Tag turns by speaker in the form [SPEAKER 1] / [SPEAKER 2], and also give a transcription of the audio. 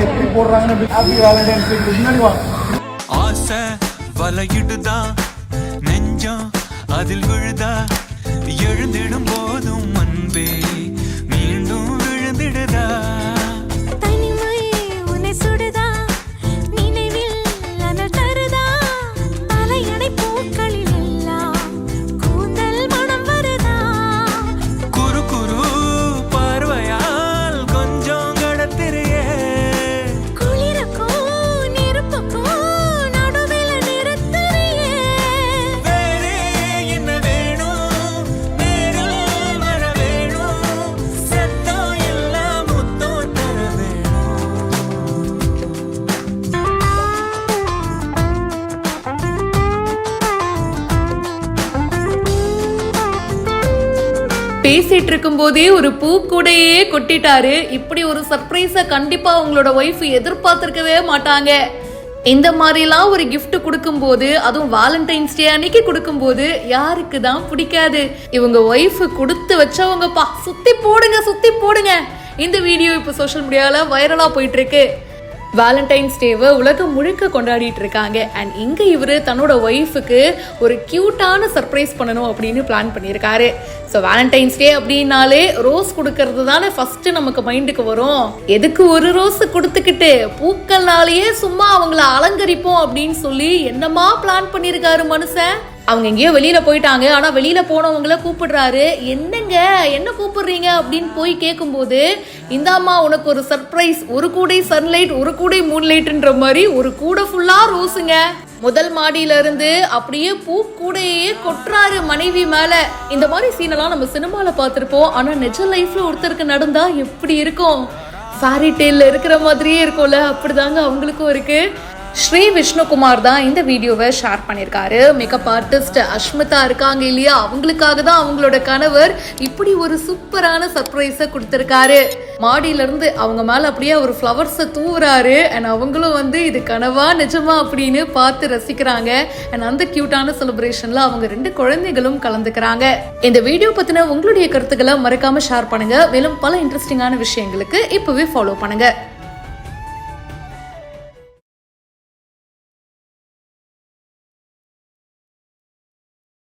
[SPEAKER 1] எப்படி போடுறாங்கன்னு happy Valentine's டே முன்னாடி வா.
[SPEAKER 2] ஆசை வலையிடுதா நெஞ்சம் அதில் விழுதா எழுந்திடும் போதும் அன்பே மீண்டும் விழுந்திடுதா
[SPEAKER 3] தனிமை உன்னை சுடுதா நினைவில் அனல் தருதா தலையணை பூக்களில் எல்லாம் கூந்தல் மனம் வருதா
[SPEAKER 2] குறு குறு பார்வையால் கொஞ்சம் கடத்திரியே
[SPEAKER 3] குளிருக்கும் நெருப்புக்கும் நடுவில் நிறுத்துறியே
[SPEAKER 2] வேறே என்ன வேணும் நேரில் வர வேணும் சத்தம் எல்லாம் முத்தம் தர வேணும்.
[SPEAKER 4] பேசிட்டு இருக்கும் போதே ஒரு பூ கூடையே கொட்டிட்டாரு. இப்படி ஒரு சர்ப்ரைஸ கண்டிப்பா உங்களோட ஒய்ஃப் எதிர்பார்த்திருக்கவே மாட்டாங்க. இந்த மாதிரிலாம் ஒரு gift கொடுக்கும்போது, அதுவும் வேலண்டைன்ஸ் டே அன்னைக்கு கொடுக்கும்போது யாருக்கு தான் பிடிக்காது? இவங்க ஒய்ஃப் கொடுத்து வச்சவங்கப்பா. சுத்தி போடுங்க. இந்த வீடியோ இப்போ சோஷியல் மீடியால வைரலா போயிட்டு இருக்கு. வேலண்டைன்ஸ் டேவை உலகம் முழுக்க கொண்டாடிட்டு இருக்காங்க. அண்ட் இங்க இவரு தன்னோட ஒய்ஃபுக்கு ஒரு கியூட்டான சர்ப்ரைஸ் பண்ணணும் அப்படின்னு பிளான் பண்ணியிருக்காரு. ஸோ வேலண்டைன்ஸ் டே அப்படின்னாலே ரோஸ் கொடுக்கறது தானே ஃபர்ஸ்ட் நமக்கு மைண்டுக்கு வரும். எதுக்கு ஒரு ரோஸ் கொடுத்துக்கிட்டு பூக்கள்னாலேயே சும்மா அவங்கள அலங்கரிப்போம் அப்படின்னு சொல்லி என்னமா பிளான் பண்ணியிருக்காரு மனுஷன். அவங்க எங்கேயோ வெளியில போயிட்டாங்க. ஆனா வெளியில போனவங்கள கூப்பிடுறாரு. என்னங்க என்ன கூப்பிடுறீங்க அப்படின்னு போய் கேட்கும்போது, இந்தாம்மா உனக்கு ஒரு சர்ப்ரைஸ், ஒரு கூடை சன்லைட் ஒரு கூடை மூன்லைட்ன்ற மாதிரி ஒரு கூடை ஃபுல்லா ரோஸுங்க. முதல் மாடியில இருந்து அப்படியே பூ கூடையே கொட்டுறாரு மனைவி மேல. இந்த மாதிரி சீனெல்லாம் நம்ம சினிமால பார்த்திருப்போம். ஆனா நிஜ லைஃப்ல ஒருத்தருக்கு நடந்தா எப்படி இருக்கும்? ஃபேரி டேல்ல இருக்கிற மாதிரியே இருக்கும்ல, அப்படிதாங்க அவங்களுக்கும் இருக்கு. ஸ்ரீ விஷ்ணுகுமார் தான் இந்த வீடியோவை ஷேர் பண்ணியிருக்காரு. மேக்கப் ஆர்டிஸ்ட் அஷ்மிதா இருக்காங்க இல்லையா, அவங்களுக்காக தான் அவங்களோட கணவர் இப்படி ஒரு சூப்பரான சர்ப்ரைஸை கொடுத்துருக்காரு. மாடியில இருந்து அவங்க மேல அப்படியே ஒரு ஃப்ளவர்ஸை தூவுறாரு. அண்ட் அவங்களும் வந்து இது கனவா நிஜமா அப்படின்னு பார்த்து ரசிக்கிறாங்க. அண்ட் அந்த கியூட்டான செலிப்ரேஷன்ல அவங்க 2 குழந்தைகளும் கலந்துக்கிறாங்க. இந்த வீடியோ பத்தின உங்களுடைய கருத்துக்களை மறக்காம ஷேர் பண்ணுங்க. மேலும் பல இன்ட்ரெஸ்டிங்கான விஷயங்களுக்கு இப்பவே ஃபாலோ பண்ணுங்க.